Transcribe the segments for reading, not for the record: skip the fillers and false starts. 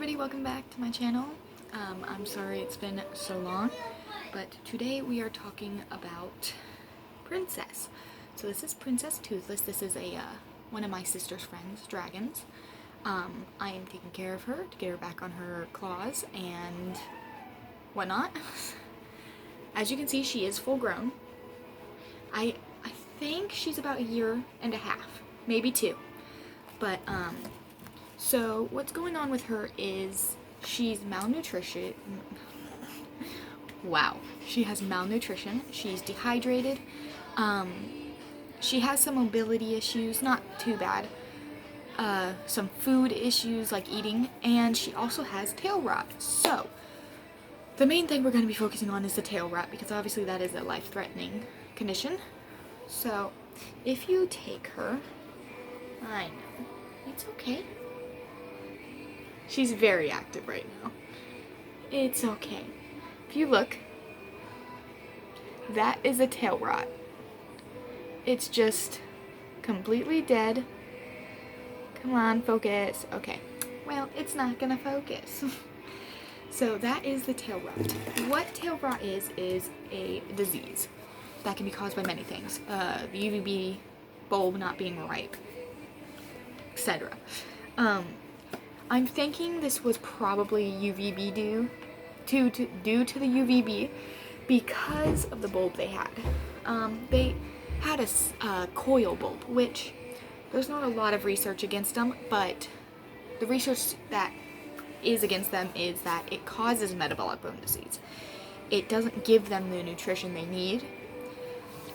everybody, welcome back to my channel. I'm sorry it's been so long, but today we are talking about Princess. So this is Princess Toothless. This is one of my sister's friends, dragons. I am taking care of her to get her back on her claws and whatnot. As you can see, she is full grown. I think she's about a year and a half, maybe 2. But so what's going on with her is she's malnutrition. Wow, she has malnutrition. She's dehydrated. She has some mobility issues, not too bad. Some food issues like eating, and she also has tail rot. So the main thing we're going to be focusing on is the tail rot, because obviously that is a life-threatening condition. So if you take her, I know, it's okay. She's very active right now. It's okay. If you look, that is a tail rot. It's just completely dead. Come on, focus. Okay. Well, it's not gonna focus. So that is the tail rot. What tail rot is a disease that can be caused by many things. The UVB bulb not being ripe, etc. I'm thinking this was probably UVB due to the UVB because of the bulb they had. They had a coil bulb, which there's not a lot of research against them, but the research that is against them is that it causes metabolic bone disease. It doesn't give them the nutrition they need,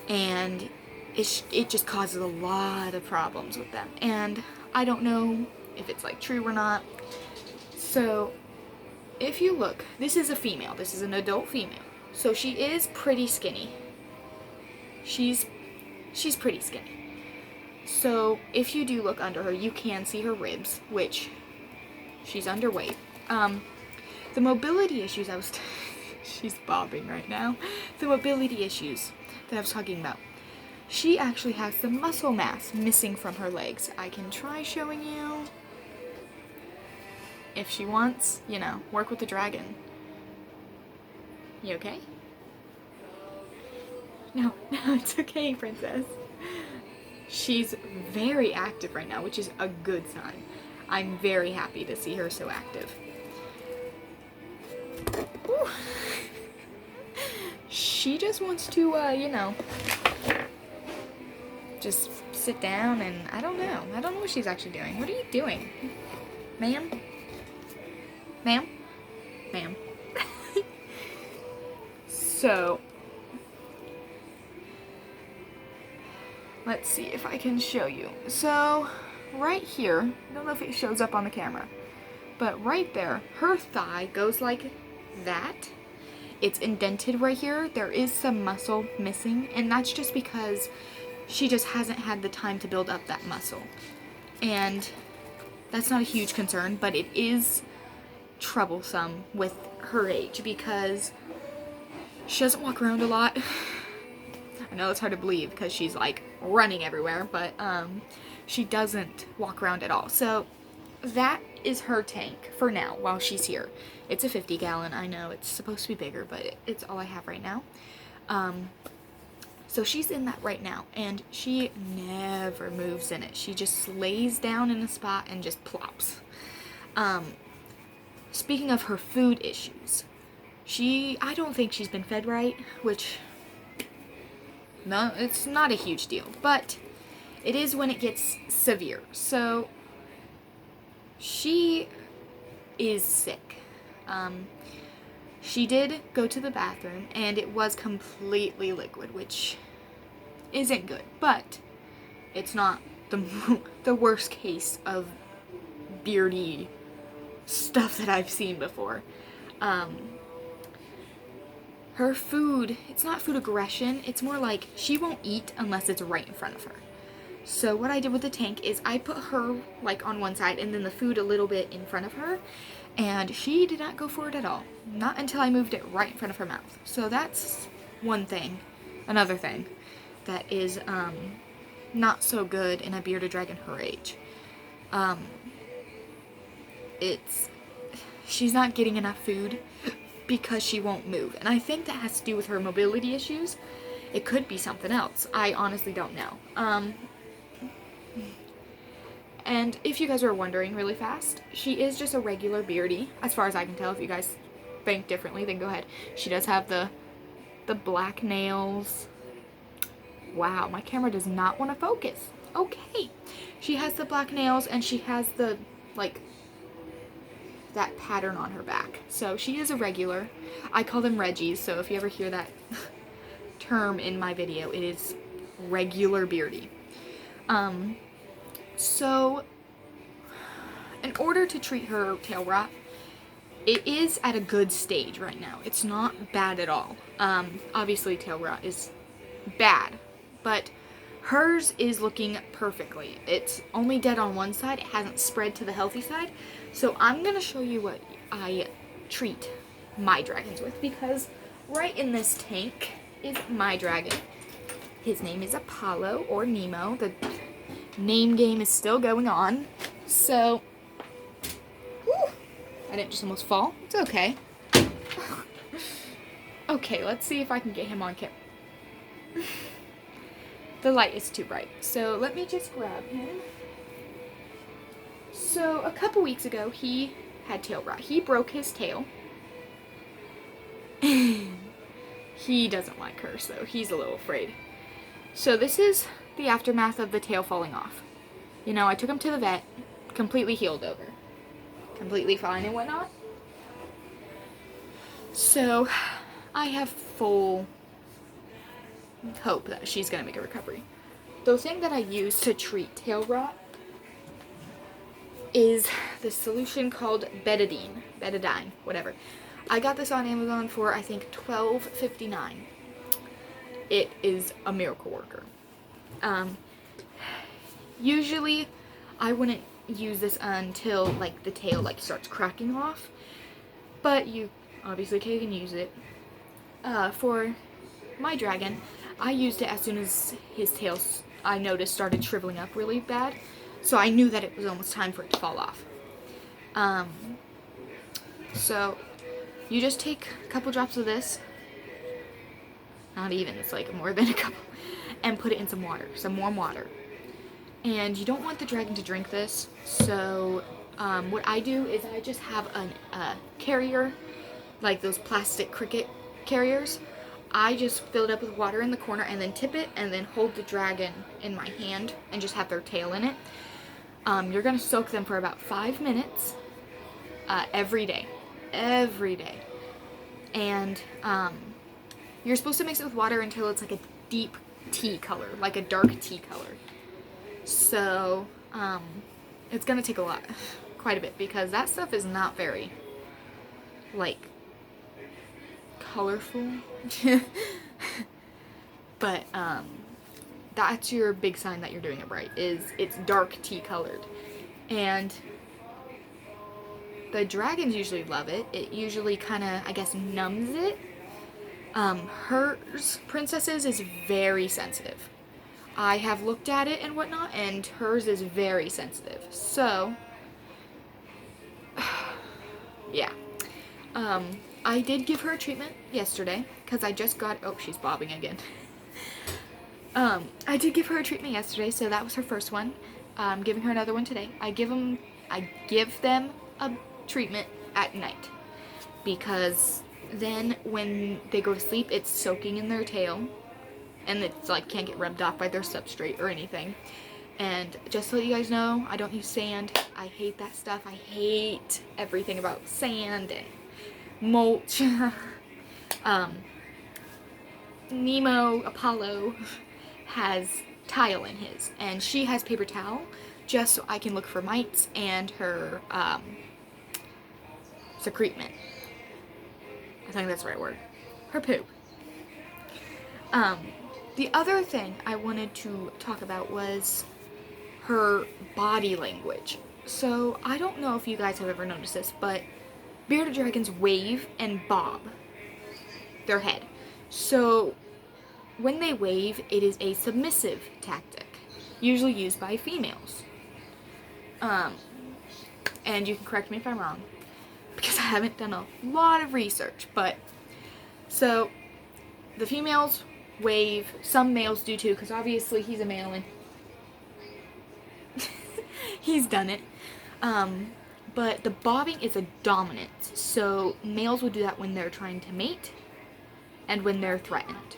and it just causes a lot of problems with them. And I don't know if it's like true or not. So if you look, this is a female. This is an adult female. So she is pretty skinny. She's pretty skinny. So if you do look under her, you can see her ribs, which she's underweight. The mobility issues she's bobbing right now. The mobility issues that I was talking about. She actually has some muscle mass missing from her legs. I can try showing you. If she wants, work with the dragon. You okay? No, it's okay, Princess. She's very active right now, which is a good sign. I'm very happy to see her so active. Whew. She just wants to, just sit down, and I don't know. I don't know what she's actually doing. What are you doing? Ma'am? Ma'am? Ma'am. So, let's see if I can show you. So, right here, I don't know if it shows up on the camera, but right there, her thigh goes like that. It's indented right here. There is some muscle missing, and that's just because she just hasn't had the time to build up that muscle. And that's not a huge concern, but it is troublesome with her age because she doesn't walk around a lot. I know it's hard to believe because she's like running everywhere, but she doesn't walk around at all. So that is her tank for now while she's here. It's a 50-gallon. I know it's supposed to be bigger, but it's all I have right now. So she's in that right now, and she never moves in it. She just lays down in a spot and just plops. Speaking of her food issues, I don't think she's been fed right, which, no, it's not a huge deal, but it is when it gets severe. So she is sick. She did go to the bathroom, and it was completely liquid, which isn't good, but it's not the worst case of beardy stuff that I've seen before. Her food, it's not food aggression, it's more like she won't eat unless it's right in front of her. So what I did with the tank is I put her like on one side and then the food a little bit in front of her, and she did not go for it at all. Not until I moved it right in front of her mouth. So that's one thing. Another thing that is not so good in a bearded dragon her age. It's she's not getting enough food because she won't move. And I think that has to do with her mobility issues. It could be something else. I honestly don't know. And if you guys are wondering really fast, she is just a regular Beardy, as far as I can tell. If you guys think differently, then go ahead. She does have the black nails. Wow, my camera does not want to focus. Okay. She has the black nails and she has the, like, that pattern on her back. So she is a regular. I call them Reggies, so if you ever hear that term in my video, it is regular Beardy. So in order to treat her tail rot, it is at a good stage right now. It's not bad at all. Obviously tail rot is bad, but hers is looking perfectly. It's only dead on one side. It hasn't spread to the healthy side. So I'm going to show you what I treat my dragons with, because right in this tank is my dragon. His name is Apollo, or Nemo. The name game is still going on. So, whew, I didn't just almost fall. It's okay. Okay, let's see if I can get him on camera. The light is too bright. So let me just grab him. So a couple weeks ago, he had tail rot. He broke his tail. He doesn't like her, so he's a little afraid. So this is the aftermath of the tail falling off. You know, I took him to the vet, completely healed over. Completely fine and whatnot. So I have full hope that she's going to make a recovery. The thing that I use to treat tail rot is this solution called Betadine, whatever. I got this on Amazon for, I think, $12.59. It is a miracle worker. Usually, I wouldn't use this until, like, the tail, like, starts cracking off. But you obviously can use it. For my dragon, I used it as soon as his tail, I noticed, started shriveling up really bad. So I knew that it was almost time for it to fall off. So you just take a couple drops of this, not even, it's like more than a couple, and put it in some water, some warm water. And you don't want the dragon to drink this, so what I do is I just have a carrier, like those plastic cricket carriers. I just fill it up with water in the corner and then tip it and then hold the dragon in my hand and just have their tail in it. You're going to soak them for about 5 minutes every day. Every day. And you're supposed to mix it with water until it's like a deep tea color, like a dark tea color. So it's going to take a lot, quite a bit, because that stuff is not very, like, colorful. But that's your big sign that you're doing it right, is it's dark tea colored. And the dragons usually love it. It usually kind of, I guess, numbs it. Hers, Princess's, is very sensitive. I have looked at it and whatnot, and hers is very sensitive. So, yeah. I did give her a treatment yesterday, because I just got, oh, she's bobbing again. I did give her a treatment yesterday, so that was her first one. I'm giving her another one today. I give them a treatment at night, because then when they go to sleep, it's soaking in their tail, and it's like can't get rubbed off by their substrate or anything. And just so you guys know, I don't use sand. I hate that stuff. I hate everything about sand and mulch. Nemo, Apollo, has tile in his, and she has paper towel, just so I can look for mites and her secretement. I think that's the right word. Her poop. The other thing I wanted to talk about was her body language. So I don't know if you guys have ever noticed this, but bearded dragons wave and bob their head. So when they wave, it is a submissive tactic, usually used by females. And you can correct me if I'm wrong. because I haven't done a lot of research. But so the females wave, some males do too, because obviously he's a male and he's done it. But the bobbing is a dominance, so males will do that when they're trying to mate and when they're threatened.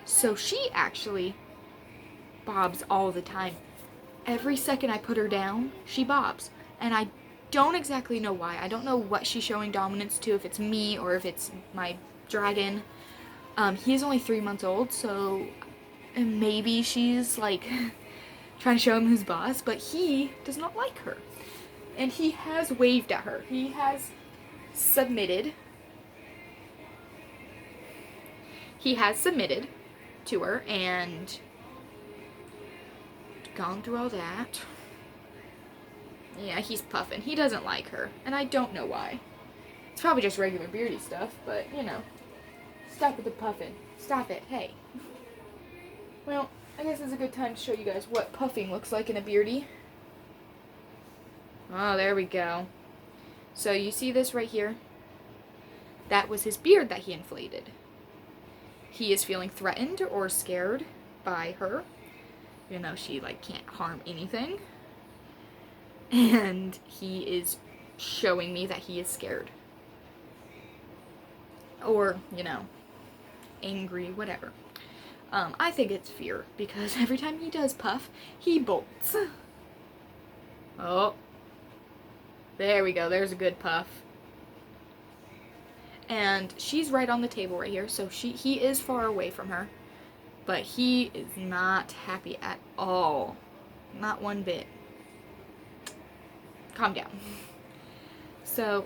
So she actually bobs all the time. Every second I put her down, she bobs. And I don't exactly know why. I don't know what she's showing dominance to, if it's me or if it's my dragon. He is only 3 months old, so maybe she's like trying to show him who's boss, but he does not like her. And he has waved at her. He has submitted. He has submitted to her and gone through all that. Yeah, he's puffing. He doesn't like her, and I don't know why. It's probably just regular beardy stuff, but, you know. Stop with the puffing. Stop it. Hey. Well, I guess it's a good time to show you guys what puffing looks like in a beardy. Oh, there we go. So you see this right here? That was his beard that he inflated. He is feeling threatened or scared by her. You know, she like can't harm anything. And he is showing me that he is scared. Or, you know, angry, whatever. I think it's fear, because every time he does puff, he bolts. Oh. There we go, there's a good puff. And she's right on the table right here, so he is far away from her. But he is not happy at all. Not one bit. Calm down. So,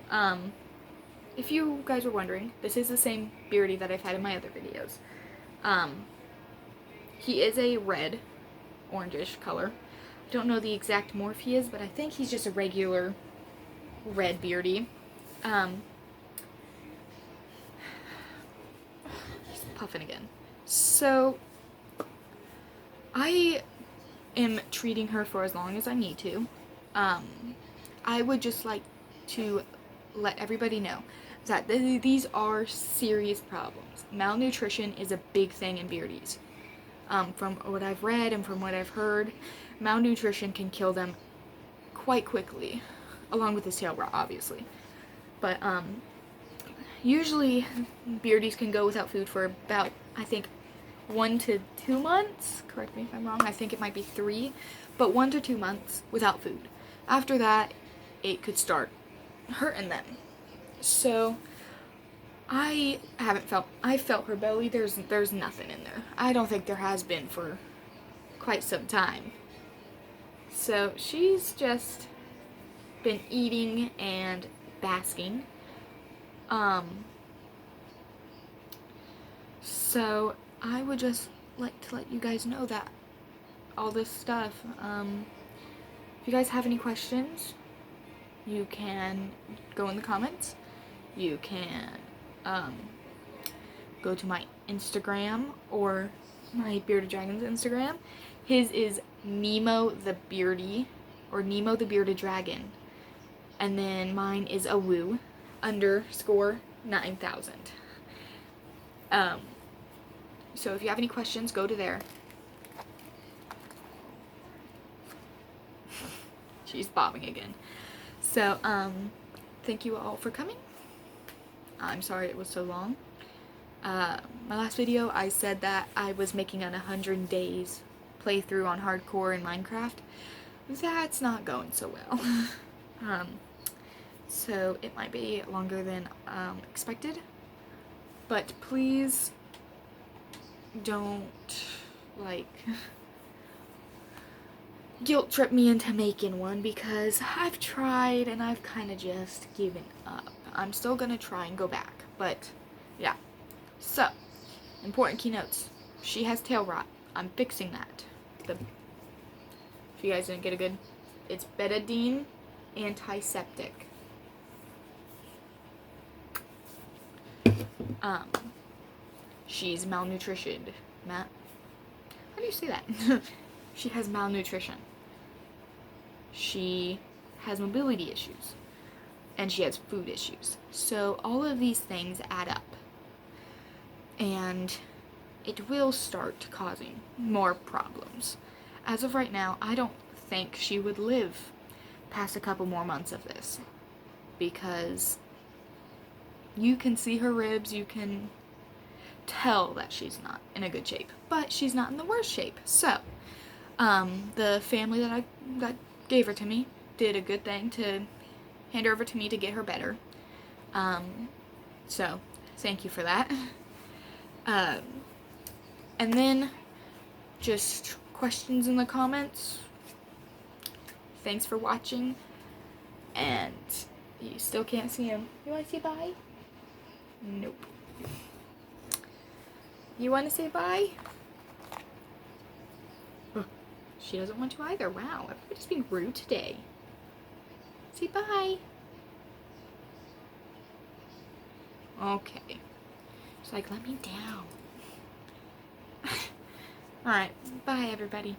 if you guys were wondering, this is the same beardy that I've had in my other videos. He is a red, orangish color. I don't know the exact morph he is, but I think he's just a regular red beardy. He's puffing again. So, I am treating her for as long as I need to. I would just like to let everybody know that these are serious problems. Malnutrition is a big thing in beardies. From what I've read and from what I've heard, malnutrition can kill them quite quickly, along with his tail rot, obviously. But usually beardies can go without food for about, I think, 1 to 2 months. Correct me if I'm wrong. I think it might be 3, but 1 to 2 months without food. After that, it could start hurting them. So I felt her belly. There's nothing in there. I don't think there has been for quite some time. So she's just been eating and basking. So I would just like to let you guys know that all this stuff, if you guys have any questions, you can go in the comments. You can go to my Instagram or my Bearded Dragon's Instagram. His is Nemo the Beardy, or Nemo the Bearded Dragon. And then mine is awoo _ 9000. So if you have any questions, go to there. She's bobbing again. So, thank you all for coming. I'm sorry it was so long. My last video, I said that I was making an 100 days playthrough on hardcore in Minecraft. That's not going so well. So it might be longer than expected. But please don't, like, guilt trip me into making one, because I've tried and I've kind of just given up. I'm still gonna try and go back, but yeah. So, important keynotes. She has tail rot. I'm fixing that. If you guys didn't get a good, it's betadine antiseptic. She's malnutritioned. How do you say that? She has malnutrition. She has mobility issues. and she has food issues. So all of these things add up, and it will start causing more problems. As of right now, I don't think she would live past a couple more months of this, because you can see her ribs, you can tell that she's not in a good shape, but she's not in the worst shape. So the family that gave her to me did a good thing to hand her over to me to get her better. So thank you for that. And then just questions in the comments. Thanks for watching. And you still can't see him. You want to say bye? Nope. You want to say bye? She doesn't want to either. Wow, everybody's being rude today. Say bye. Okay. She's like, let me down. Alright, bye everybody.